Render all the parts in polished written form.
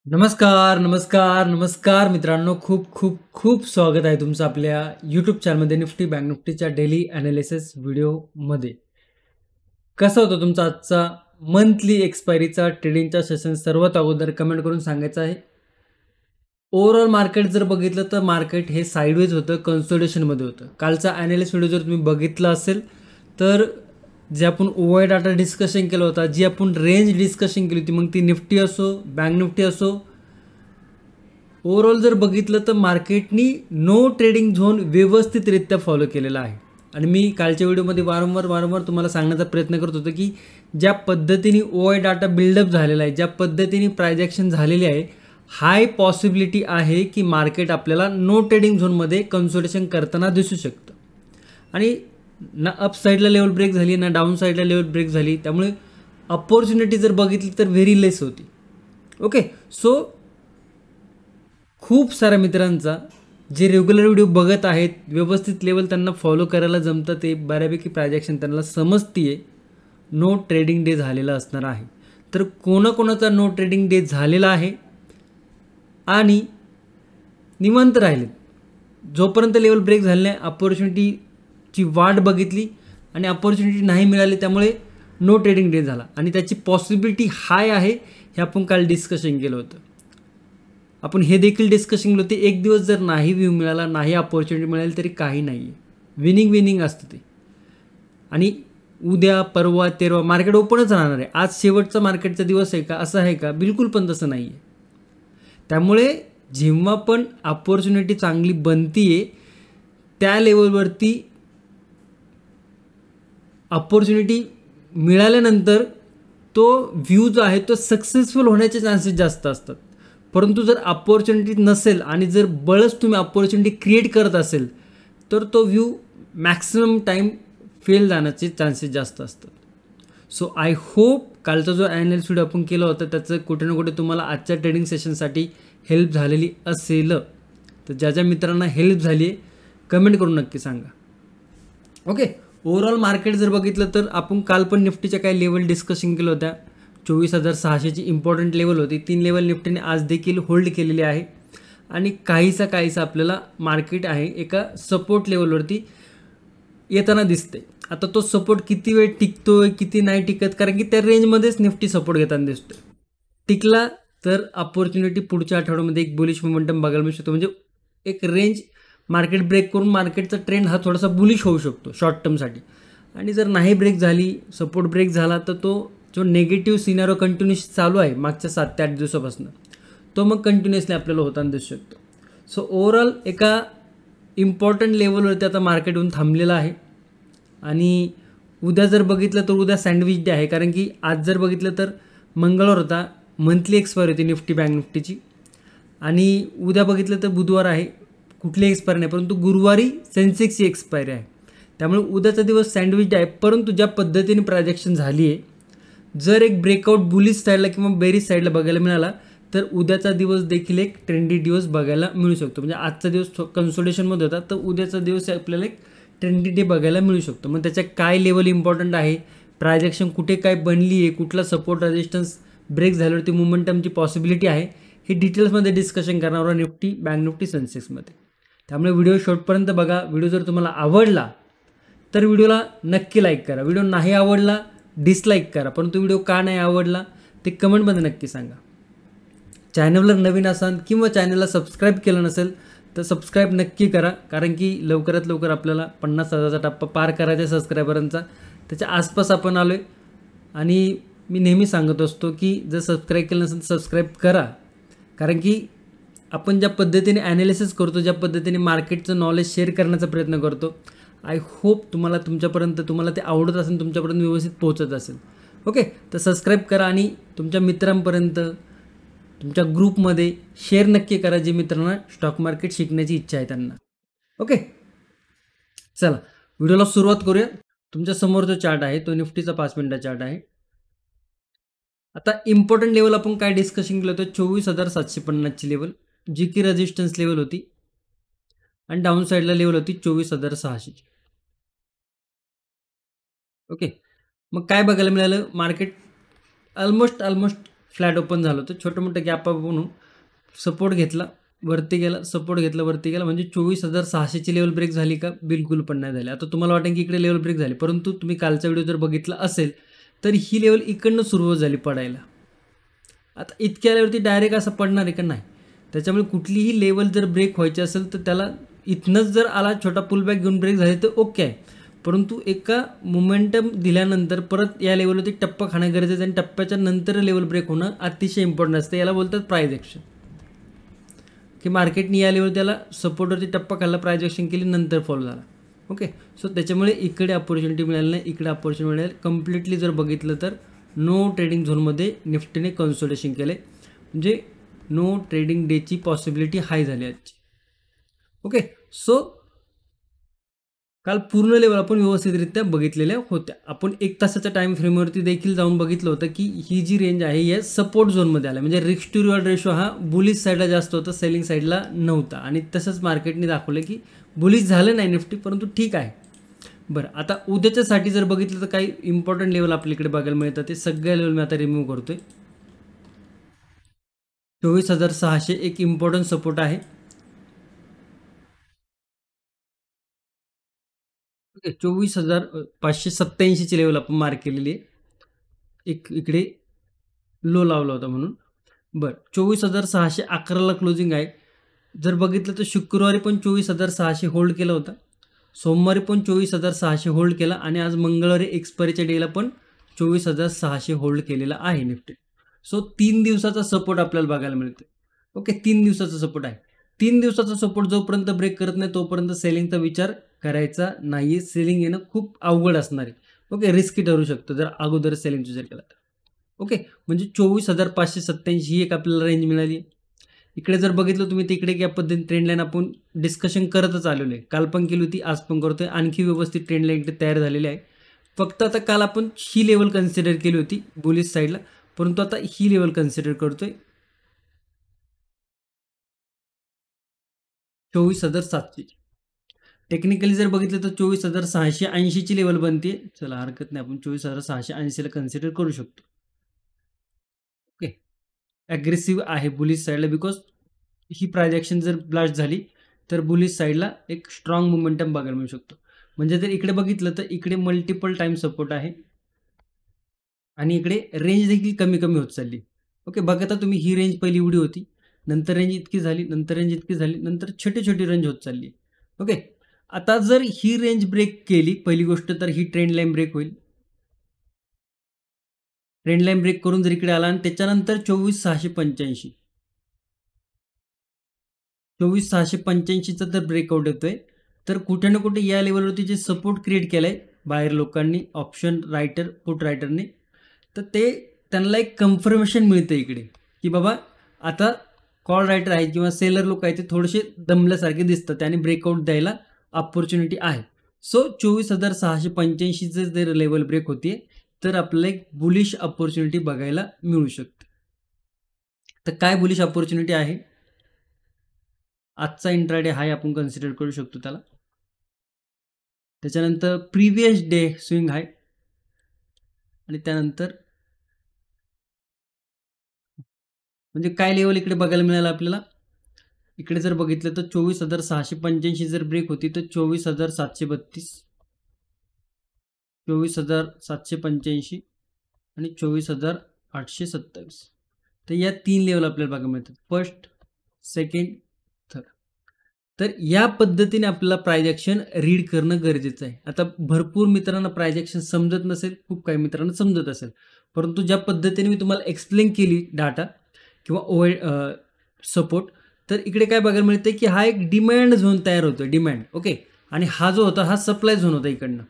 नमस्कार, नमस्कार, नमस्कार मित्रांनो. खूप खूप खूप स्वागत आहे तुमचं आपल्या यूट्यूब चॅनलमध्ये निफ्टी बँक निफ्टीच्या डेली ॲनालिसिस व्हिडिओमध्ये. कसा होता तुमचा आजचा मंथली एक्सपायरीचा ट्रेडिंगचा सेशन? सर्वात अगोदर कमेंट करून सांगायचं आहे. ओव्हरऑल मार्केट जर बघितलं तर मार्केट हे साईडवेज होतं, कन्सोलिडेशनमध्ये होतं. कालचा ॲनालिसिस व्हिडिओ जर तुम्ही बघितला असेल तर जे आपण ओवाय डाटा डिस्कशन केलं होता, जी आपण रेंज डिस्कशन केली होती, मग ती निफ्टी असो, बँक निफ्टी असो, ओव्हरऑल जर बघितलं तर मार्केटनी नो ट्रेडिंग झोन व्यवस्थितरित्या फॉलो केलेला आहे. आणि मी कालच्या व्हिडिओमध्ये वारंवार तुम्हाला सांगण्याचा प्रयत्न करत होतो की ज्या पद्धतीने ओआय डाटा बिल्डअप झालेला आहे, ज्या पद्धतीने प्राइस ॲक्शन झालेली आहे, हाय पॉसिबिलिटी आहे की मार्केट आपल्याला नो ट्रेडिंग झोनमध्ये कन्सोलिडेशन करताना दिसू शकतं. आणि ना अप साईडला लेवल ब्रेक झाली ना डाऊन साईडला लेवल ब्रेक झाली, त्यामुळे अपॉर्च्युनिटी जर बघितली तर व्हेरी लेस होती. ओके, सो खूप साऱ्या मित्रांचा जे रेग्युलर व्हिडिओ बघत आहेत, व्यवस्थित लेवल त्यांना फॉलो करायला जमतं, ते बऱ्यापैकी प्राइस ॲक्शन त्यांना समजतीये. नो ट्रेडिंग डे झालेला असणार आहे. तर कोणाकोणाचा नो ट्रेडिंग डे झालेला आहे आणि निवांत राहिले, जोपर्यंत लेवल ब्रेक झाले नाही, अपॉर्च्युनिटीची वाट बघितली आणि अपॉर्च्युनिटी नाही मिळाली, त्यामुळे नो ट्रेडिंग डे झाला आणि त्याची पॉसिबिलिटी हाय आहे, हे आपण काल डिस्कशन केलं होतं. आपण हे देखील डिस्कशन केलं होतं, एक दिवस जर नाही व्ह्यू मिळाला, नाही अपॉर्च्युनिटी मिळाली तरी काही नाही आहे, विनिंग असतं ते. आणि उद्या परवा तेरवा मार्केट ओपनच राहणार आहे. आज शेवटचा मार्केटचा दिवस आहे का, असं आहे का? बिलकुल पण तसं नाही आहे. त्यामुळे जेव्हा पण अपॉर्च्युनिटी चांगली बनतीये, त्या लेवलवरती अपॉर्च्युनिटी मिळाल्यानंतर तो व्ह्यू जो आहे तो सक्सेसफुल होण्याचे चान्सेस जास्त असतात. परंतु जर अपॉर्च्युनिटी नसेल आणि जर बळच तुम्ही अपॉर्च्युनिटी क्रिएट करत असेल तर तो व्ह्यू मॅक्सिमम टाईम फेल जाण्याचे चान्सेस जास्त असतात. सो आय होप कालचा जो ॲनालिसिस व्हिडिओ आपण केला होता त्याचं कुठे ना कुठे तुम्हाला आजच्या ट्रेडिंग सेशनसाठी हेल्प झालेली असेल. तर ज्या ज्या मित्रांना हेल्प झाली आहे कमेंट करून नक्की सांगा. ओके, ओव्हरऑल मार्केट जर बघितलं तर आपण काल पण निफ्टीच्या काही लेवल डिस्कशन केल्या होत्या. 24,600ची इम्पॉर्टंट लेवल होती. 3 लेवल निफ्टीने आज देखील होल्ड केलेली आहे आणि काहीसा आपल्याला मार्केट आहे एका सपोर्ट लेवलवरती येताना दिसते. आता तो सपोर्ट किती वेळ टिकतोय किती नाही टिकत, कारण की त्या रेंजमध्येच निफ्टी सपोर्ट घेताना दिसतोय. टिकला तर अपॉर्च्युनिटी पुढच्या आठवड्यामध्ये एक बुलिश मोमेंटम बघायला मिळू शकतो. म्हणजे एक रेंज मार्केट ब्रेक करून मार्केटचा ट्रेंड हा थोडासा बुलिश होऊ शकतो शॉर्ट टर्मसाठी. आणि जर नाही ब्रेक झाली, सपोर्ट ब्रेक झाला, तर तो जो नेगेटिव्ह सिनारिओ कंटिन्युअस चालू आहे मागच्या 7 ते 8 दिवसापासून, तो मग कंटिन्युअसली आपल्याला होताना दिसू शकतो. सो ओव्हरऑल एका इम्पॉर्टंट लेवलवरती आता मार्केट येऊन थांबलेलं आहे. आणि उद्या जर बघितलं तर उद्या सँडविच डे आहे, कारण की आज जर बघितलं तर मंगळवार होता, मंथली एक्सपायरी होती निफ्टी बँक निफ्टीची. आणि उद्या बघितलं तर बुधवार आहे, कुठली एक्सपायरी नाही, परंतु गुरुवारी सेन्सेक्सची एक्सपायरी आहे. त्यामुळे उद्याचा दिवस सँडविच डे आहे. परंतु ज्या पद्धतीने प्रायजेक्शन झाली आहे, जर एक ब्रेकआउट बुलिश साईडला किंवा बेरिश साईडला बघायला मिळाला तर उद्याचा दिवस देखील एक ट्रेंडी दिवस बघायला मिळू शकतो. म्हणजे आजचा दिवस कन्सोलिडेशनमध्ये होता, तर उद्याचा दिवस आपल्याला एक ट्रेंडी डे बघायला मिळू शकतो. मग त्याच्या काय लेवल इम्पॉर्टंट आहे, प्रायजेक्शन कुठे काय बनली आहे, कुठला सपोर्ट रेजिस्टन्स ब्रेक झाल्यावरती मोमेंटमची पॉसिबिलिटी आहे, हे डिटेल्समध्ये डिस्कशन करणार निफ्टी बँक निफ्टी सेन्सेक्समध्ये. त्यामुळे व्हिडिओ शेवटपर्यंत बघा. व्हिडिओ जर तुम्हाला आवडला तर व्हिडिओला नक्की लाईक करा. व्हिडिओ नाही आवडला डिसलाईक करा. परंतु व्हिडिओ का नाही आवडला ते कमेंटमध्ये नक्की सांगा. चॅनलवर नवीन असाल किंवा चॅनलला सबस्क्राईब केलं नसेल तर सबस्क्राईब नक्की करा, कारण की लवकरात लवकर आपल्याला 50,000चा टप्पा पार करायचा आहे सबस्क्रायबरांचा. त्याच्या आसपास आपण आलो आहे. आणि मी नेहमी सांगत असतो की जर सबस्क्राईब केलं नसेल तर सबस्क्राईब करा, कारण की आपण ज्या पद्धतीने ॲनालिसिस करतो, ज्या पद्धतीने मार्केटचं नॉलेज शेअर करण्याचा प्रयत्न करतो, आय होप तुम्हाला ते आवडत असेल, तुमच्यापर्यंत व्यवस्थित पोहोचत असेल. ओके, तर सबस्क्राईब करा आणि तुमच्या मित्रांपर्यंत, तुमच्या ग्रुपमध्ये शेअर नक्की करा, जे मित्रांना स्टॉक मार्केट शिकण्याची इच्छा आहे त्यांना. ओके, चला व्हिडिओला सुरुवात करूया. तुमच्या समोर जो चार्ट आहे तो निफ्टीचा 5 मिनिटा चार्ट आहे. आता इम्पॉर्टंट लेवल आपण काय डिस्कशन केलं होतं, 24,750ची लेवल, जी की रेजिस्टन्स लेवल होती. आणि डाऊन साईडला लेवल होती 24,600ची. ओके, मग काय बघायला मिळालं, मार्केट ऑलमोस्ट फ्लॅट ओपन झालं होतं, छोटं मोठं गॅप अप म्हणून सपोर्ट घेतला, वरती गेला, सपोर्ट घेतला, वरती गेला, म्हणजे 24,600ची लेवल ब्रेक झाली का? बिलकुल पण नाही झाली. आता तुम्हाला वाटेल की इकडे लेवल ब्रेक झाली, परंतु तुम्ही कालचा व्हिडिओ जर बघितला असेल तर ही लेवल इकडनं सुरुवात झाली पडायला. आता इतक्या लेवलती डायरेक्ट असं पडणार आहे का? नाही. त्याच्यामुळे कुठलीही लेवल जर ब्रेक व्हायची असेल तर त्याला इथनंच जर आला छोटा पुलबॅक घेऊन ब्रेक झाले तर ओके आहे, परंतु एका मोमेंटम दिल्यानंतर परत या लेवलवरती टप्पा खाणं गरजेचं आहे आणि टप्प्याच्या नंतर लेवल ब्रेक होणं अतिशय इम्पॉर्टंट असतं. याला बोलतात प्राइस ॲक्शन, की मार्केटने या लेवल त्याला सपोर्टवरती टप्पा खाल्ला, प्राइस ॲक्शन केली, नंतर फॉलो झाला. ओके, सो त्याच्यामुळे इकडे अपॉर्च्युनिटी मिळाली नाही, इकडे अपॉर्च्युनिटी मिळाली. कम्प्लिटली जर बघितलं तर नो ट्रेडिंग झोनमध्ये निफ्टीने कन्सोलिडेशन केले, म्हणजे नो ट्रेडिंग डेची पॉसिबिलिटी हाय झाली आजची. ओके, सो काल पूर्ण लेवल आपण व्यवस्थितरित्या बघितलेल्या होत्या. आपण 1 तासाच्या टाईम फ्रेमवरती देखील जाऊन बघितलं होतं की ही जी रेंज आहे या सपोर्ट झोनमध्ये आला, म्हणजे रिस्क टू रिवॉर्ड रेशो हा बुलिश साईडला जास्त होता, सेलिंग साईडला नव्हता. आणि तसंच मार्केटने दाखवलं की बुलिश झालं नाही निफ्टी, परंतु ठीक आहे. बरं, आता उद्याच्यासाठी जर बघितलं तर काही इम्पॉर्टंट लेवल आपल्याकडे बघायला मिळतात. ते सगळ्या लेवल मी आता रिमूव्ह करतोय. 24,600 एक इम्पॉर्टंट सपोर्ट आहे. ओके, 24,587ची लेवल आपण मार्क केलेली आहे, एक इकडे लो लावला होता म्हणून. बरं, 24,611ला क्लोजिंग आहे. जर बघितलं तर शुक्रवारी पण 24,600 होल्ड केला होता, सोमवारी पण 24,600 होल्ड केला आणि आज मंगळवारी एक्सपायरीच्या डेला पण 24,600 होल्ड केलेला आहे निफ्टी. सो 3 दिवसाचा सपोर्ट आपल्याला बघायला मिळतो. ओके, 3 दिवसाचा सपोर्ट आहे. 3 दिवसाचा सपोर्ट जोपर्यंत ब्रेक करत नाही तोपर्यंत सेलिंगचा विचार करायचा नाही. सेलिंग येणं खूप अवघड असणार आहे. ओके, रिस्की ठरू शकतं जर अगोदर सेलिंगचा विचार केला तर. ओके, म्हणजे 24,587 ही एक आपल्याला रेंज मिळाली. इकडे जर बघितलं तुम्ही तिकडे या पद्धतीने ट्रेंड लाईन आपण डिस्कशन करतच आलेलो आहे, काल पण केली होती, आज पण करतोय. आणखी व्यवस्थित ट्रेंड लाईन इकडे तयार झालेली आहे. फक्त आता काल आपण ही लेवल कन्सिडर केली होती बुलिश साईडला, परंतु आता ही लेवल कन्सिडर करतोय 24,700. टेक्निकली जर बघितलं तर 24,680ची लेवल बनते. चला हरकत नाही, आपण 24,680ला कन्सिडर करू शकतो. ओके, ॲग्रेसिव्ह आहे बुलिश साईडला, बिकॉज ही प्राइस ॲक्शन जर ब्लास्ट झाली तर बुलिश साईडला एक स्ट्रॉंग मोमेंटम बघायला मिळू शकतो. म्हणजे जर इकडे बघितलं तर इकडे मल्टिपल टाइम सपोर्ट आहे आणि इकडे रेंज देखील कमी कमी होत चालली. ओके, बघता तुम्ही ही रेंज पहिली एवढी होती, नंतर रेंज इतकी झाली, नंतर रेंज इतकी झाली, नंतर छोटी छोटी रेंज होत चालली. ओके, आता जर ही रेंज ब्रेक केली, पहिली गोष्ट तर ही ट्रेंड लाईन ब्रेक होईल. ट्रेंड लाईन ब्रेक करून जर इकडे आला आणि त्याच्यानंतर 24,685 24,685चा जर ब्रेकआउट येतोय तर कुठे ना कुठे या लेवलवरती जे सपोर्ट क्रिएट केलंय बाहेर लोकांनी, ऑप्शन रायटर, पुट रायटरने, तर ते त्यांना एक कन्फर्मेशन मिळतं इकडे की बाबा आता कॉल रायटर आहे किंवा सेलर लोक आहेत ते थोडेसे दमल्यासारखे दिसतात, त्याने ब्रेकआउट द्यायला अपॉर्च्युनिटी आहे. सो 24,685चं जर लेवल ब्रेक होते तर आपल्याला एक बुलिश अपॉर्च्युनिटी बघायला मिळू शकते. तर काय बुलिश अपॉर्च्युनिटी आहे? आजचा इंट्राडे हाय आपण कन्सिडर करू शकतो त्याला. त्याच्यानंतर प्रिव्हियस डे स्विंग हाय आणि त्यानंतर म्हणजे काय लेवल इकडे बघायला मिळालं आपल्याला. इकडे जर बघितलं तर 24,685 जर ब्रेक होती तर 24,732, 24,785 आणि 24,827. तर या 3 लेवल आपल्याला बघायला मिळतात, फर्स्ट, सेकंड, थर्ड. तर या पद्धतीने आपल्याला प्राइस ॲक्शन रीड करणं गरजेचं आहे. आता भरपूर मित्रांना प्राइस ॲक्शन समजत नसेल, खूप काही मित्रांना समजत असेल, परंतु ज्या पद्धतीने मी तुम्हाला एक्सप्लेन केली डाटा किंवा सपोर्ट, तर इकडे काय बघायला मिळते की हा एक डिमांड झोन तयार होतो, डिमांड. ओके, आणि हा जो होता हा सप्लाय झोन होता इकडनं.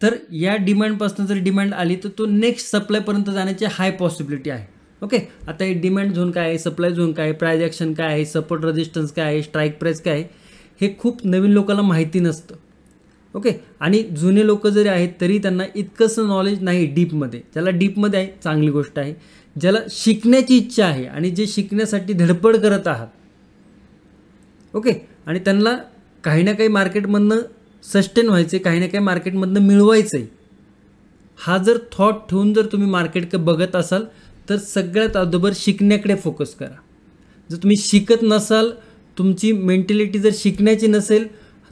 तर या डिमांडपासून जर डिमांड आली तर तो नेक्स्ट सप्लायपर्यंत जाण्याची हाय पॉसिबिलिटी आहे. ओके, आता हे डिमांड झोन काय आहे, सप्लाय झोन काय आहे, प्राइस ॲक्शन काय आहे, सपोर्ट रेजिस्टन्स काय आहे, स्ट्राईक प्राइस काय आहे, हे खूप नवीन लोकांना माहिती नसतं. ओके, आणि जुने लोक जरी आहेत तरी त्यांना इतकंसं नॉलेज नाही डीपमध्ये. ज्याला डीपमध्ये आहे चांगली गोष्ट आहे, ज्याला शिकण्याची इच्छा आहे आणि जे शिकण्यासाठी धडपड करत आहात, ओके, आणि त्यांना काही ना काही मार्केटमधनं सस्टेन व्हायचं आहे, काही ना काही मार्केटमधनं मिळवायचं आहे, हा जर थॉट ठेवून जर तुम्ही मार्केट बघत असाल तर सगळ्यात अगोदर शिकण्याकडे फोकस करा. जर तुम्ही शिकत नसाल, तुमची मेंटॅलिटी जर शिकण्याची नसेल,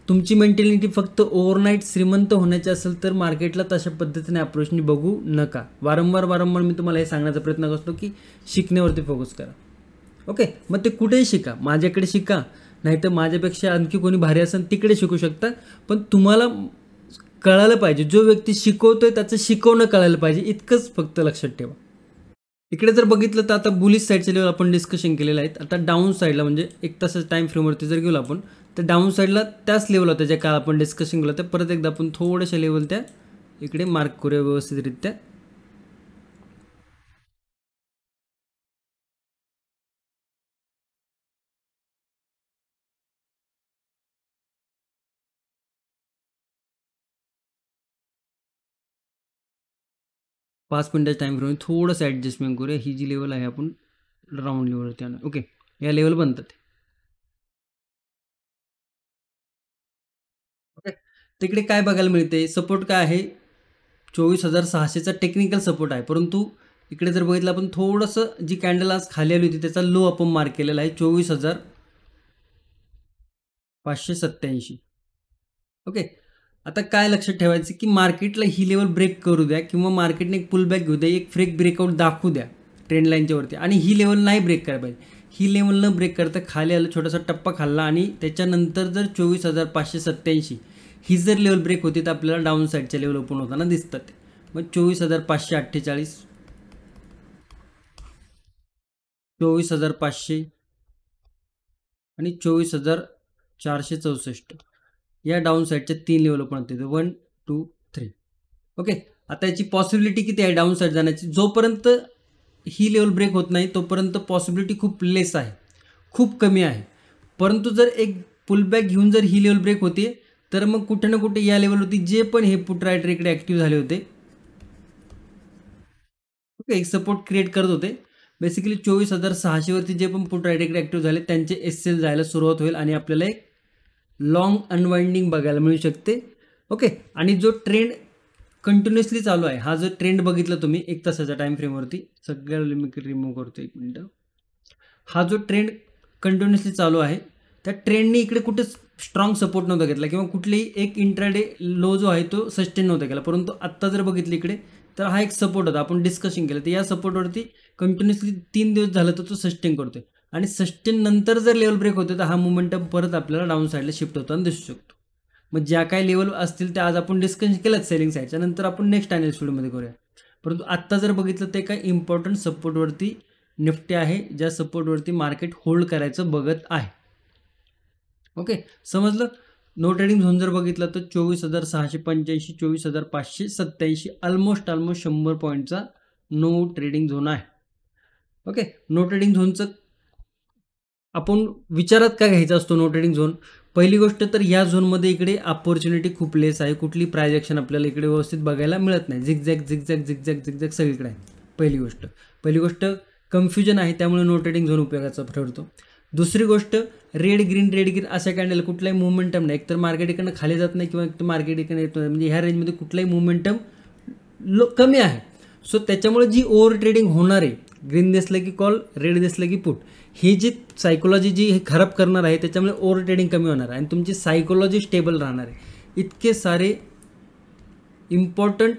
तुमची मेंटॅलिटी फक्त ओव्हरनाईट श्रीमंत होण्याची असेल, तर मार्केटला तशा पद्धतीने अप्रोचनी बघू नका. वारंवार मी तुम्हाला हे सांगण्याचा प्रयत्न करतो की शिकण्यावरती फोकस करा. ओके, मग ते कुठेही शिका, माझ्याकडे शिका, नाहीतर माझ्यापेक्षा आणखी कोणी भारी असेल तिकडे शिकू शकता. पण तुम्हाला कळायला पाहिजे, जो व्यक्ती शिकवतोय त्याचं शिकवणं कळायला पाहिजे, इतकंच फक्त लक्षात ठेवा. इकडे जर बघितलं तर आता बुलिश साईडच्या लेवल आपण डिस्कशन केलेलं आहे. आता डाऊन साईडला म्हणजे 1 तासाच्या टाईम फ्रेमवरती जर गेलो आपण, तर डाऊन साईडला त्याच लेवल होत्या ज्या काल आपण डिस्कशन केलं. तर परत एकदा आपण थोड्याशा लेवल त्या इकडे मार्क करूया व्यवस्थितरित्या. पाच मिनिटाच्या टाईम फ्रेम थोडंसं ॲडजस्टमेंट करूया. ही जी लेवल आहे आपण राऊंड लेवलवरती आणू. ओके, या लेवल बनतात. ओके, तिकडे काय बघायला मिळते, सपोर्ट काय आहे, 24,600चा टेक्निकल सपोर्ट आहे. परंतु इकडे जर बघितलं आपण थोडंसं जी कॅन्डल आज खाली आली होती त्याचा लो आपण मार्क केलेला आहे 24,587. ओके, आता काय लक्षात ठेवायचं की मार्केटला ही लेवल ब्रेक करू द्या किंवा मार्केटने एक पुलबॅक घेऊ द्या, एक फ्रेक ब्रेकआउट दाखवू द्या ट्रेंड लाईनच्या वरती, आणि ही लेवल नाही ब्रेक करायला पाहिजे. ही लेवल न ब्रेक करता खाली आलं, छोटासा टप्पा खाल्ला, आणि त्याच्यानंतर जर 24,587 ही जर लेवल ब्रेक होती तर आपल्याला डाऊन साईडच्या लेवल ओपन होताना दिसतात. मग 24,548, 24,500 आणि 24,464 या डाऊन साईडच्या 3 लेवल ओपन होते. 1 2 3. ओके, आता याची पॉसिबिलिटी किती आहे डाऊन साईड जाण्याची? जोपर्यंत ही लेवल ब्रेक होत नाही तोपर्यंत पॉसिबिलिटी खूप लेस आहे, खूप कमी आहे. परंतु जर एक पुलबॅक घेऊन जर ही लेवल ब्रेक होते तर मग कुठे ना कुठे या लेवलवरती जे पण हे पुट रायटर इकडे ॲक्टिव्ह झाले होते, ओके, एक सपोर्ट क्रिएट करत होते. बेसिकली 24,600 वरती जे पण पुट रायटर इकडे ॲक्टिव्ह झाले त्यांचे एसएल जायला सुरुवात होईल आणि आपल्याला एक लॉंग अनवाइंडिंग बघायला मिळू शकते. ओके, आणि जो ट्रेंड कंटिन्युअसली चालू आहे, हा जो ट्रेंड बघितला तुम्ही 1 तासाच्या टाईम फ्रेमवरती, सगळ्या मी रिमूव्ह करतो 1 मिनटं. हा जो ट्रेंड कंटिन्युअसली चालू आहे त्या ट्रेंडने इकडे कुठे स्ट्रॉंग सपोर्ट नव्हता घेतला किंवा कुठलेही एक इंट्राडे लो जो आहे तो सस्टेन नव्हता केला. परंतु आत्ता जर बघितलं इकडे तर हा एक सपोर्ट होता, आपण डिस्कशन केलं, तर या सपोर्टवरती कंटिन्युअसली 3 दिवस झालं तर तो सस्टेन करतोय, आणि सस्टेन नंतर जर लेवल ब्रेक होते तर हा मोमेंटम परत आपल्याला डाऊन साईडला शिफ्ट होताना दिसू शकतो. मग ज्या काही लेवल असतील त्या आज आपण डिस्कशन केलं सेलिंग साईडच्या, नंतर आपण नेक्स्ट अनालिसिस व्हिडिओमध्ये करूया. परंतु आत्ता जर बघितलं ते काही इम्पॉर्टंट सपोर्टवरती निफ्टी आहे, ज्या सपोर्टवरती मार्केट होल्ड करायचं बघत आहे. ओके, समजलं. नो ट्रेडिंग झोन जर बघितलं तर 24,685, 24,587, ऑलमोस्ट 100 पॉईंटचा नो ट्रेडिंग झोन आहे. ओके, नो ट्रेडिंग झोनचं आपण विचारात का घ्यायचा असतो नो ट्रेडिंग झोन? पहिली गोष्ट तर या झोनमध्ये इकडे अपॉर्च्युनिटी खूप लेस आहे, कुठली प्राइस ॲक्शन आपल्याला इकडे व्यवस्थित बघायला मिळत नाही, झिगझॅग सगळीकडे आहे. पहिली गोष्ट कन्फ्युजन आहे, त्यामुळे नो ट्रेडिंग झोन उपयोगाचा ठरतो. दुसरी गोष्ट, रेड ग्रीन अशा कॅन्डल कुठलाही मुवमेंटम नाही, एकतर मार्केट इकडनं खाली जात नाही किंवा एकतर मार्केट इकडे येत नाही, म्हणजे ह्या रेंजमध्ये कुठलाही मुवमेंटम कमी आहे. सो त्याच्यामुळे जी ओव्हर ट्रेडिंग होणार आहे, ग्रीन दिसलं की कॉल, रेड दिसलं की पुट, ही जी सायकोलॉजी जी हे खराब करणार आहे त्याच्यामुळे ओव्हर ट्रेडिंग कमी होणार आहे आणि तुमची सायकोलॉजी स्टेबल राहणार आहे. इतके सारे इम्पॉर्टंट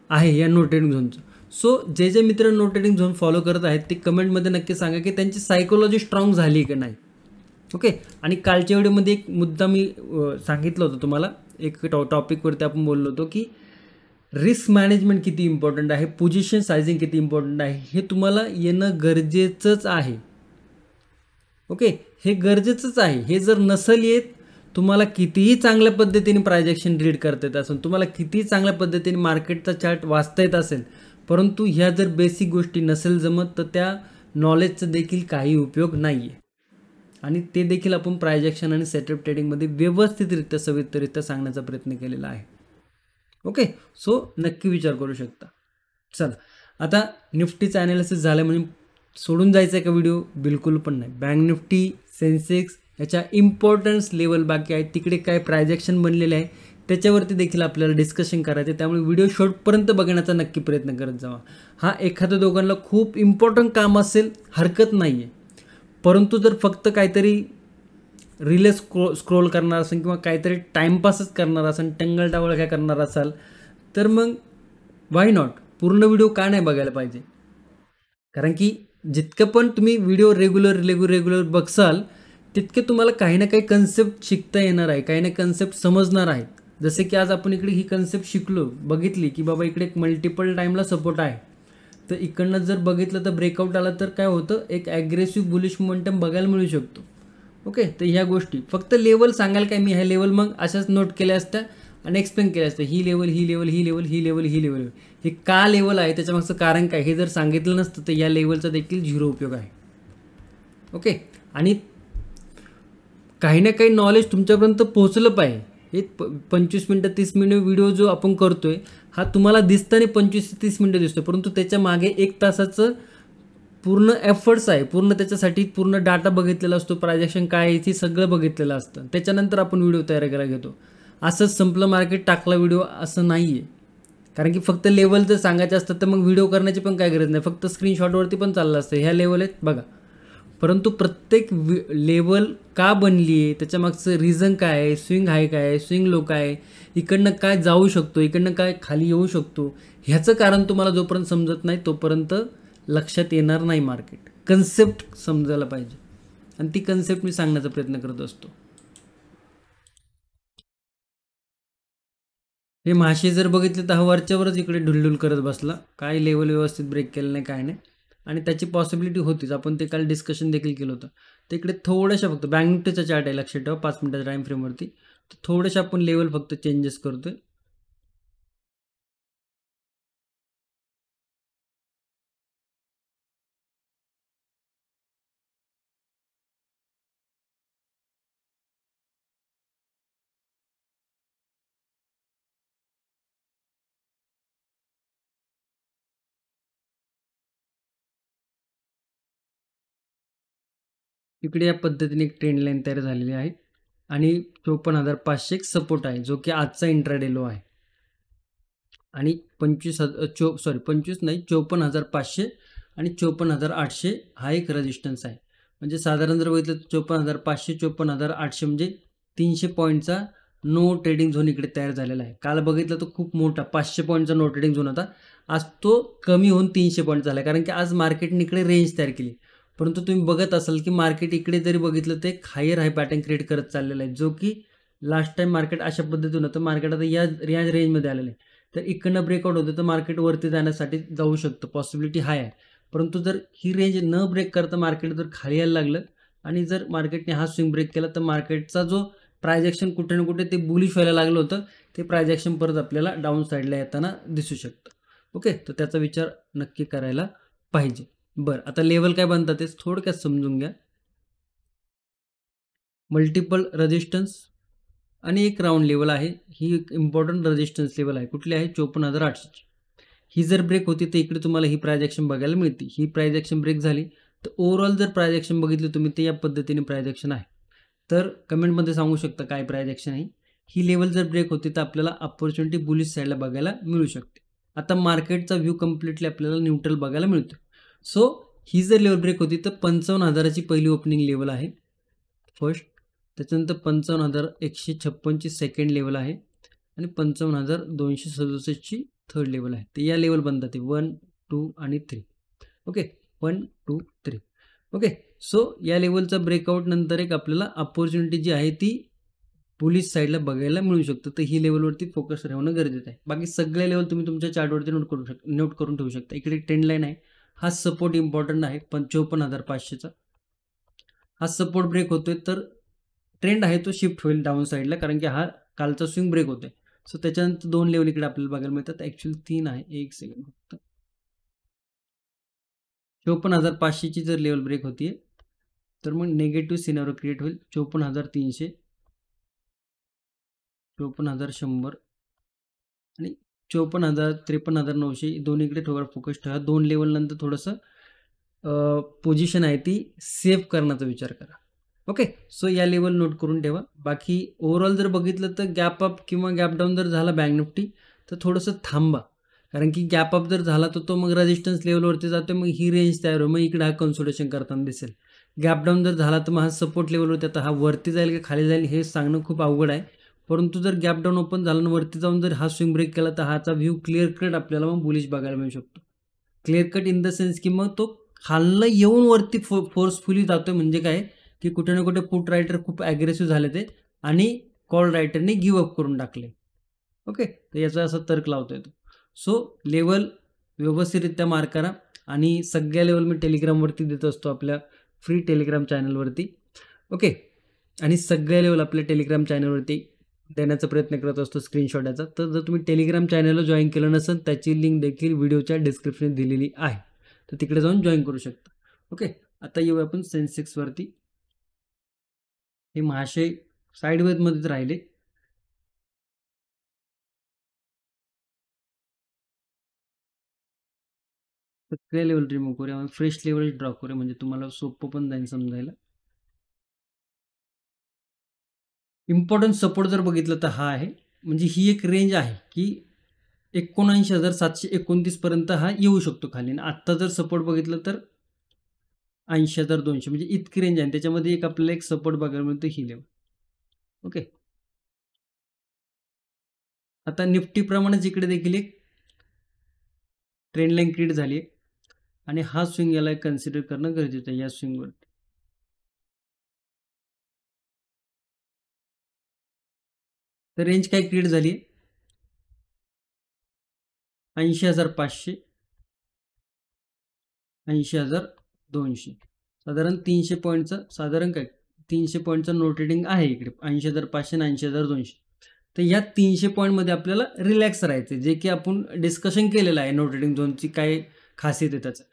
आहे या नो ट्रेडिंग झोनचं. सो जे मित्र नो ट्रेडिंग झोन फॉलो करत आहेत ते कमेंटमध्ये नक्की सांगा की त्यांची सायकोलॉजी स्ट्रॉंग झाली की नाही. ओके, आणि कालच्या व्हिडिओमध्ये एक मुद्दा मी सांगितलं होतं तुम्हाला, एक टॉपिकवरती आपण बोललो होतो की रिस्क मॅनेजमेंट किती इम्पॉर्टंट आहे, पोझिशन सायझिंग किती इम्पॉर्टंट आहे, हे तुम्हाला येणं गरजेचंच आहे. ओके, हे गरजेचंच आहे. हे जर नसेल येत, तुम्हाला कितीही चांगल्या पद्धतीने प्राइस ॲक्शन रीड करता येत असेल, तुम्हाला कितीही चांगल्या पद्धतीने मार्केटचा चार्ट वाचता येत असेल, परंतु ह्या जर बेसिक गोष्टी नसेल जमत तर त्या नॉलेजचा देखील काही उपयोग नाही आहे. आणि ते देखील आपण प्राइस ॲक्शन आणि सेटअप ट्रेडिंगमध्ये व्यवस्थितरित्या सविस्तररित्या सांगण्याचा प्रयत्न केलेला आहे. ओके, सो नक्की विचार करू शकता. चला, आता निफ्टीचं ॲनालिसिस झालं म्हणजे सोडून जायचं आहे का व्हिडिओ? बिलकुल पण नाही. बँक निफ्टी, सेन्सेक्स याच्या इम्पॉर्टन्स लेवल बाकी आहेत, तिकडे काय प्राइस ॲक्शन बनलेले आहे त्याच्यावरती देखील आपल्याला डिस्कशन करायचं आहे. त्यामुळे व्हिडिओ शेवटपर्यंत बघण्याचा नक्की प्रयत्न करत जावा. हा एखाद्या दोघांना खूप इम्पॉर्टंट काम असेल, हरकत नाही आहे. परंतु जर फक्त काहीतरी रील स्क्रोल करणार असेल किंवा काहीतरी टाईमपासच करणार असेल, टंगलटावळ काय करणार असाल, तर मग वाय नॉट, पूर्ण व्हिडिओ का नाही बघायला पाहिजे. कारण की जितकं पण तुम्ही व्हिडिओ रेग्युलर बघसाल, तितके तुम्हाला काही ना काही कन्सेप्ट शिकता येणार आहे, काही ना कन्सेप्ट समजणार आहेत. जसे की आज आपण इकडे ही कन्सेप्ट शिकलो, बघितली की बाबा इकडे एक मल्टिपल टाईमला सपोर्ट आहे. तर इकडनं जर बघितलं तर ब्रेकआउट आला तर काय होतं, एक ॲग्रेसिव्ह बुलिश मोमेंटम बघायला मिळू शकतो. ओके, तर ह्या गोष्टी फक्त लेवल सांगायला काय, मी ह्या लेवल मग अशाच नोट केल्या असत्या आणि एक्सप्लेन केलं असतं, ही लेवल ही लेवल ही लेवल ही लेवल ही लेवल, हे का लेवल आहे त्याच्यामागचं कारण काय हे जर सांगितलं नसतं तर या लेवलचा देखील झिरो उपयोग आहे. ओके, आणि काही ना काही नॉलेज तुमच्यापर्यंत पोहोचलं पाहिजे. हे 25 मिनटं 30 मिनिटं व्हिडिओ जो आपण करतोय हा तुम्हाला दिसताना 25 ते 30 मिनटं दिसतो, परंतु त्याच्या मागे 1 तासाचं पूर्ण एफर्ट्स आहे, पूर्ण त्याच्यासाठी पूर्ण डाटा बघितलेला असतो, प्रायजेक्शन काय आहे ते सगळं बघितलेलं असतं. त्याच्यानंतर आपण व्हिडिओ तयार करायला घेतो. असंच संपलं मार्केट टाकला व्हिडिओ असं नाही आहे. कारण की फक्त लेवल जर सांगायचे असतात तर मग व्हिडिओ करण्याची पण काय गरज नाही, फक्त स्क्रीनशॉटवरती पण चाललं असतं, ह्या लेवल आहेत बघा. परंतु प्रत्येक लेवल का बनली आहे, त्याच्यामागचं रिझन काय आहे, स्विंग हाय काय आहे, स्विंग लो काय आहे, इकडनं काय जाऊ शकतो, इकडनं काय खाली येऊ शकतो, ह्याचं कारण तुम्हाला जोपर्यंत समजत नाही तोपर्यंत लक्षात येणार नाही मार्केट. कन्सेप्ट समजायला पाहिजे आणि ती कन्सेप्ट मी सांगण्याचा प्रयत्न करत असतो. हे मासे जर बघितले तर हा वरच्यावरच इकडे ढुलढुल करत बसला, काय लेवल व्यवस्थित ब्रेक केलं नाही काय नाही, आणि त्याची पॉसिबिलिटी होतीच, आपण ते काल डिस्कशन देखील केलं होतं. तर इकडे थोड्याशा फक्त बँक निफ्टीचा चार्ट आहे, लक्षात ठेवा 5 मिनिटाच्या टाईम फ्रेमवरती, तर थोड्याशा आपण लेवल फक्त चेंजेस करतोय. इकडे या पद्धतीने एक ट्रेंड लाईन तयार झालेली आहे आणि 54,500 एक सपोर्ट आहे, जो की आजचा इंट्राडे लो आहे. आणि 25 नाही 54,500 आणि 54,800 हा एक रेजिस्टन्स आहे. म्हणजे साधारण जर बघितलं तर 54,500 54,800 म्हणजे 300 पॉईंटचा नो ट्रेडिंग झोन इकडे तयार झालेला आहे. काल बघितलं तर खूप मोठा 500 पॉईंटचा नो ट्रेडिंग झोन होता, आज तो कमी होऊन 300 पॉईंट झाला, कारण की आज मार्केटने इकडे रेंज तयार केली. परंतु तुम्ही बघत असाल की मार्केट इकडे जरी बघितलं तर एक हायर हाय पॅटर्न क्रिएट करत चाललेला आहे, जो की लास्ट टाइम मार्केट अशा पद्धतीनं होतं, मार्केट आता या रेंजमध्ये आलेलं आहे. तर इकडनं ब्रेकआउट होतं तर मार्केट वरती जाण्यासाठी जाऊ शकतं, पॉसिबिलिटी हाय आहे. परंतु जर ही रेंज न ब्रेक करता मार्केट जर खाली यायला लागलं आणि जर मार्केटने हा स्विंग ब्रेक केला तर मार्केटचा जो प्रायजेक्शन कुठे ना कुठे ते बुलिश व्हायला लागलं होतं, ते प्रायजेक्शन परत आपल्याला डाऊन साईडला येताना दिसू शकतं. ओके, तर त्याचा विचार नक्की करायला पाहिजे. बरं, आता लेवल काय बनतात ते थोडक्यात समजून घ्या. मल्टिपल रेजिस्टन्स आणि एक राऊंड लेवल आहे. ही एक इम्पॉर्टंट रेजिस्टन्स लेवल आहे. कुठली आहे? 54,800ची. ही जर ब्रेक होती तर इकडे तुम्हाला ही प्रायजेक्शन बघायला मिळते. ही प्रायजेक्शन ब्रेक झाली तर ओव्हरऑल जर प्रायजेक्शन बघितली तुम्ही ते या पद्धतीने प्रायजेक्शन आहे. तर कमेंटमध्ये सांगू शकता काय प्रायजेक्शन आहे. ही लेवल जर ब्रेक होती तर आपल्याला अपॉर्च्युनिटी बुलिश साईडला बघायला मिळू शकते. आता मार्केटचा व्ह्यू कम्प्लिटली आपल्याला न्यूट्रल बघायला मिळतो. सो ही जर लेवल ब्रेक होती तर 55,000ची पहिली ओपनिंग लेवल आहे फर्स्ट, त्याच्यानंतर 55,156ची सेकंड लेवल आहे आणि 55,267ची थर्ड लेवल आहे. तर या लेवल बनतात ते 1, 2 आणि 3. ओके, 1, 2, 3. ओके, सो या लेवलचा ब्रेकआउट नंतर एक आपल्याला अपॉर्च्युनिटी जी आहे ती बुलिश साईडला बघायला मिळू शकतं. तर ही लेवलवरती फोकस राहणं गरजेचं आहे. बाकी सगळे लेवल तुम्ही तुमच्या चार्टवरती नोट करून ठेवू शकता. इकडे ट्रेंड लाईन आहे, हा सपोर्ट इम्पॉर्टंट आहे 54,500चा. हा सपोर्ट ब्रेक होतोय तर ट्रेंड आहे तो शिफ्ट होईल डाऊन साईडला, कारण की हा कालचा स्विंग ब्रेक होतोय. सो त्याच्यानंतर 2 लेवल इकडे आपल्याला बघायला मिळतात. ॲक्च्युअली 3 आहे, 1 सेकंड फक्त. 54,500ची जर लेवल ब्रेक होतीये तर मग निगेटिव्ह सिनारिओ क्रिएट होईल. 54,300, 54,100 आणि 54,000, 53,900 दोन्हीकडे थोडा फोकस ठेवा. 2 लेवल नंतर थोडंसं पोझिशन आहे ती सेव्ह करण्याचा विचार करा. ओके. सो या लेवल नोट करून ठेवा. बाकी ओव्हरऑल जर बघितलं तर गॅप अप किंवा गॅप डाऊन जर झाला बँक निफ्टी तर थोडंसं थांबा, कारण की गॅप अप जर झाला तर तो मग रेजिस्टन्स लेवलवरती जातो, मग ही रेंज तयार होईल, मग इकडे हा कन्सोलिडेशन करताना दिसेल. गॅप डाऊन जर झाला तर मग हा सपोर्ट लेवलवरती, आता हा वरती जाईल की खाली जाईल हे सांगणं खूप अवघड आहे. परंतु जर गॅप डाऊन ओपन झाला आणि वरती जाऊन जर हा स्विंग ब्रेक केला तर हाचा व्ह्यू क्लिअर कट आपल्याला मग बुलिश बघायला मिळू शकतो. Clear cut in the sense की मग तो खालनं येऊन वरती फोर्सफुली जातोय, म्हणजे काय की कुठे ना कुठे पुट रायटर खूप ॲग्रेसिव्ह झाले ते आणि कॉल रायटरने गिव्ह अप करून टाकले. ओके. तर याचा असा तर्क लावता येतो. सो लेवल व्यवस्थितरित्या मार्क करा आणि सगळ्या लेवल मी टेलिग्रामवरती देत असतो आपल्या फ्री टेलिग्राम चॅनलवरती. ओके. आणि सगळ्या लेवल आपल्या टेलिग्राम चॅनलवरती देण्याचा प्रयत्न करत असतो स्क्रीनशॉट याचा. तर जर तुम्ही टेलिग्राम चॅनलला जॉईन केलं नसेल त्याची लिंक देखील व्हिडिओच्या डिस्क्रिप्शनमध्ये दिलेली आहे, तर तिकडे जाऊन जॉईन करू शकता. ओके. आता येऊया आपण सेन्सेक्सवरती. हे महाशय साईडवेजमध्येच राहिले. सगळ्या लेवल रिमूव्ह करूया, फ्रेश लेवल ड्रॉ करूया, म्हणजे तुम्हाला सोपं पण जाईल समजायला. इम्पॉर्टंट सपोर्ट जर बघितलं तर हा आहे, म्हणजे ही एक रेंज आहे की 79,729 पर्यंत हा येऊ शकतो खाली. आणि आत्ता जर सपोर्ट बघितलं तर 80,200, म्हणजे इतकी रेंज आहे. त्याच्यामध्ये एक आपल्याला एक सपोर्ट बघायला मिळतो ही लेवल. ओके. आता निफ्टीप्रमाणेच इकडे देखील एक ट्रेंड लाईन क्रिएट झाली आहे आणि हा स्विंग याला कन्सिडर करणं गरजेचं आहे. या स्विंगवर तर रेंज काय क्रिएट झाली आहे, 80,500, 80,200, साधारण 300 पॉईंटचं साधारण काय 300 पॉईंटचं नो ट्रेडिंग आहे इकडे, 80,500 आणि 80,200. तर या 300 पॉईंटमध्ये आपल्याला रिलॅक्स राहायचं, जे की आपण डिस्कशन केलेलं आहे नो ट्रेडिंग झोनची काय खासियत आहे त्याचं.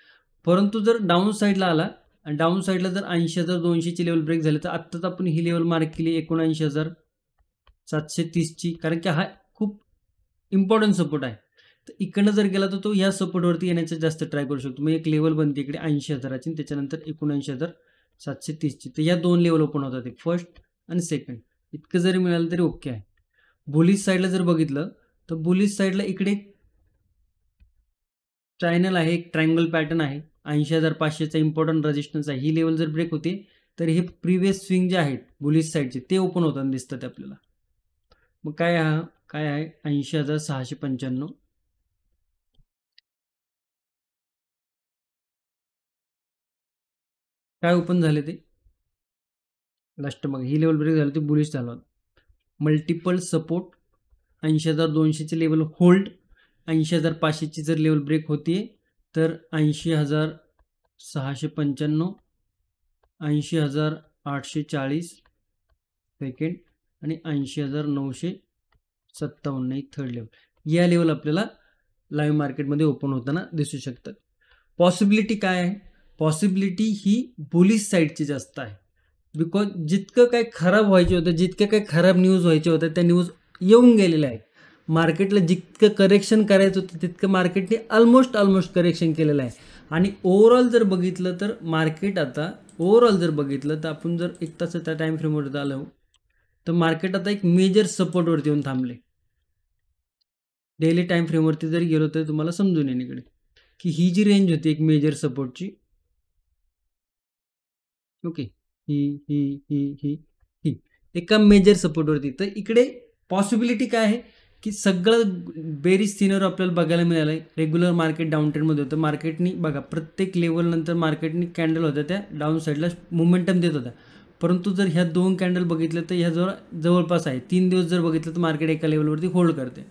परंतु जर डाऊन साईडला आला आणि डाऊन साईडला जर 80,200ची लेवल ब्रेक झाली तर आत्ताच आपण ही लेवल मार्क केली 79,730ची, कारण की हा खूप इम्पॉर्टंट सपोर्ट आहे. तर इकडनं जर गेला तर तो या सपोर्टवरती येण्याचा जास्त ट्राय करू शकतो. मग एक लेवल बनते इकडे 80,000ची आणि त्याच्यानंतर 79,730ची. तर या दोन लेवल ओपन होतात, एक फर्स्ट आणि सेकंड. इतकं जरी मिळालं तरी ओके आहे. बुलिश साईडला जर बघितलं तर बुलिश साईडला इकडे चॅनल आहे, एक ट्रायंगल पॅटर्न आहे, 80,500चा इम्पॉर्टंट रेजिस्टन्स आहे. ही लेवल जर ब्रेक होते तर हे प्रिव्हियस स्विंग जे आहेत बुलिश साईडचे ते ओपन होताना दिसतात आपल्याला. मग काय आहे 80,695. काय ओपन झाले ते लास्ट, मग ही लेवल ब्रेक झाली ते बुलिश झालं. मल्टिपल सपोर्ट, 80,200चे लेवल होल्ड, 80,500ची जर लेवल ब्रेक होती तर 80,695, 80,840 सेकंड आणि 80,957 ही थर्ड लेवल. या लेवल आपल्याला लाईव्ह मार्केटमध्ये ओपन होताना दिसू शकतात. पॉसिबिलिटी काय आहे, पॉसिबिलिटी ही बुलिश साईडची जास्त आहे. बिकॉज जितकं काय खराब व्हायचे होतं, जितकं काय खराब न्यूज व्हायचे होतं त्या न्यूज येऊन गेलेल्या आहेत. मार्केटला जितकं करेक्शन करायचं होतं तितकं मार्केटने ऑलमोस्ट करेक्शन केलेलं आहे. आणि ओव्हरऑल जर बघितलं तर मार्केट आता ओव्हरऑल जर बघितलं तर आपण जर एक तासाच्या टाईम फ्रेमवर आलो तर मार्केट आता एक मेजर सपोर्टवरती येऊन थांबले. डेली टाईम फ्रेमवरती जर गेलो तर तुम्हाला समजून येईल इकडे की ही जी रेंज होती एक मेजर सपोर्टची, ओके, ही एका मेजर सपोर्टवरती. तर इकडे पॉसिबिलिटी काय आहे की सगळं बेरीज सिनर आपल्याला बघायला मिळालं आहे. रेग्युलर मार्केट डाऊन ट्रेंडमध्ये होतं. मार्केटनी बघा प्रत्येक लेवलनंतर मार्केटनी कॅन्डल होत्या त्या डाऊन साईडला मोमेंटम देत होत्या. परंतु जर ह्या दोन कॅन्डल बघितलं तर ह्या जवळपास आहे 3 दिवस जर बघितलं तर मार्केट एका लेवलवरती होल्ड करते.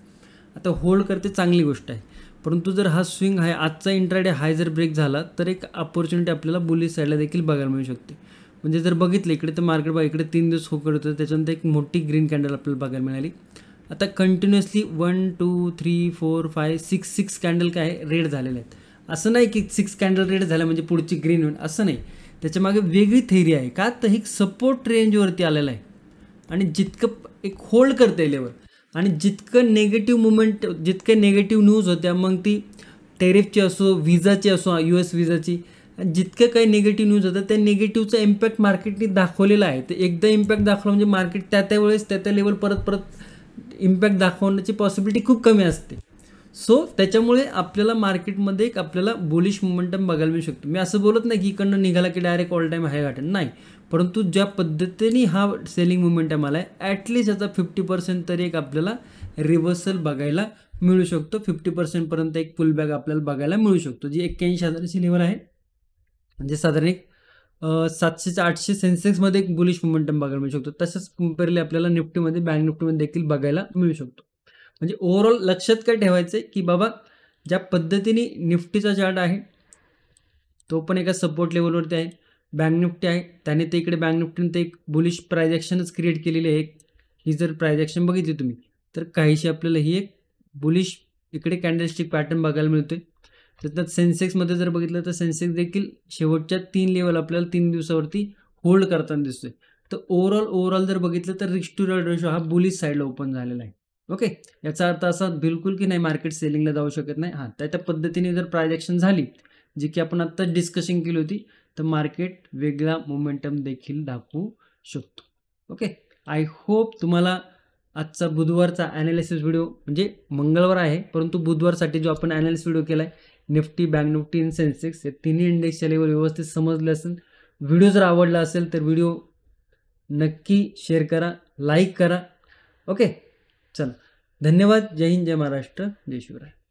आता होल्ड करते चांगली गोष्ट आहे. परंतु जर हा स्विंग आहे आजचा इंट्राडे हाय जर ब्रेक झाला तर एक अपॉर्च्युनिटी आपल्याला बुलिश साईडला देखील बघायला मिळू शकते. म्हणजे जर बघितलं इकडे तर मार्केट बघा इकडे 3 दिवस होकर होतं, त्याच्यानंतर एक मोठी ग्रीन कॅन्डल आपल्याला बघायला मिळाली. आता कंटिन्युअसली 1 2 3 4 5 6 कॅन्डल काय रेड झालेले आहेत. असं नाही की 6 कॅन्डल रेड झाल्या म्हणजे पुढची ग्रीन होईल, असं नाही. त्याच्यामागे वेगळी थेरी आहे का, तर ही सपोर्ट रेंजवरती आलेला आहे आणि जितकं एक होल्ड करते लेवल आणि जितकं नेगेटिव्ह मुवमेंट, जितके नेगेटिव्ह न्यूज होत्या मग ती टेरिफची असो, विजाची असो, US विजाची, जितकं काही निगेटिव्ह न्यूज होतं त्या निगेटिव्हचा इम्पॅक्ट मार्केटने दाखवलेला आहे. तर एकदा इम्पॅक्ट दाखवला म्हणजे मार्केट त्या वेळेस त्या लेवल परत इम्पॅक्ट दाखवण्याची पॉसिबिलिटी खूप कमी असते. सो त्याच्यामुळे आपल्याला मार्केटमध्ये एक आपल्याला बुलिश मोमेंटम बघायला मिळू शकतो. मी असं बोलत नाही की इकडनं निघाला की डायरेक्ट ऑल टाईम हाय गाठेल, नाही. परंतु ज्या पद्धतीने हा सेलिंग मोमेंटम आला आहे, ॲटलिस्ट याचा 50% तरी एक आपल्याला रिव्हर्सल बघायला मिळू शकतो. 50% एक पुलबॅक आपल्याला बघायला मिळू शकतो, जी 81,000ची लेवल आहे. म्हणजे साधारण एक 700 ते 800 सेन्सेक्समध्ये एक बुलिश मोमेंटम बघायला मिळू शकतो. तसंच कंपेअरली आपल्याला निफ्टीमध्ये, बँक निफ्टीमध्ये देखील बघायला मिळू शकतो. म्हणजे ओव्हरऑल लक्षात काय ठेवायचं आहे की बाबा ज्या पद्धतीने निफ्टीचा चार्ट आहे तो पण एका सपोर्ट लेवलवरती आहे. बँक निफ्टी आहे, त्याने ते इकडे बँक निफ्टीने ते एक बुलिश प्रायजेक्शनच क्रिएट केलेली आहे. ही जर प्रायजेक्शन बघितली तुम्ही तर काहीशी आपल्याला ही एक बुलिश इकडे कॅन्डलस्टिक पॅटर्न बघायला मिळतोय. त्याच्यात सेन्सेक्समध्ये जर बघितलं तर सेन्सेक्स देखील शेवटच्या 3 लेवल आपल्याला 3 दिवसावरती होल्ड करताना दिसतोय. तर ओव्हरऑल जर बघितलं तर रिस्क टू रिवॉर्ड रेशो हा बुलिश साईडला ओपन झालेला आहे. ओके, याचा अर्थ असा बिलकुल की नाही मार्केट सेलिंगला जाऊ शकत नाही. हां, त्या पद्धतीने जर प्रायजेक्शन झाली जी की आपण आत्ताच डिस्कशन केली होती, तर मार्केट वेगळा मोमेंटम देखील दाखवू शकतो. ओके, आय होप तुम्हाला आजचा बुधवारचा ॲनालिसिस व्हिडिओ, म्हणजे मंगळवार आहे परंतु बुधवारसाठी जो आपण ॲनालिसिस व्हिडिओ केला आहे निफ्टी, बँक निफ्टी आणि सेन्सेक्स, हे तिन्ही इंडेक्सच्या लेवल व्यवस्थित समजले असेल. व्हिडिओ जर आवडला असेल तर व्हिडिओ नक्की शेअर करा, लाईक करा. ओके, चला, धन्यवाद. जय हिंद, जय महाराष्ट्र, जय शिवराय.